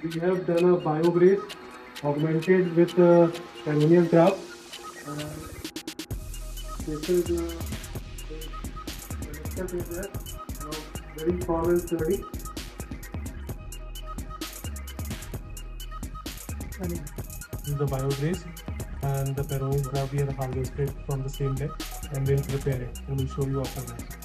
we have done a biobrace augmented with peroneal graft. This is the next step is that very small and sturdy. This is the biobrace, and the peroneal graft we have harvested from the same day, and we'll prepare it. We will show you after that.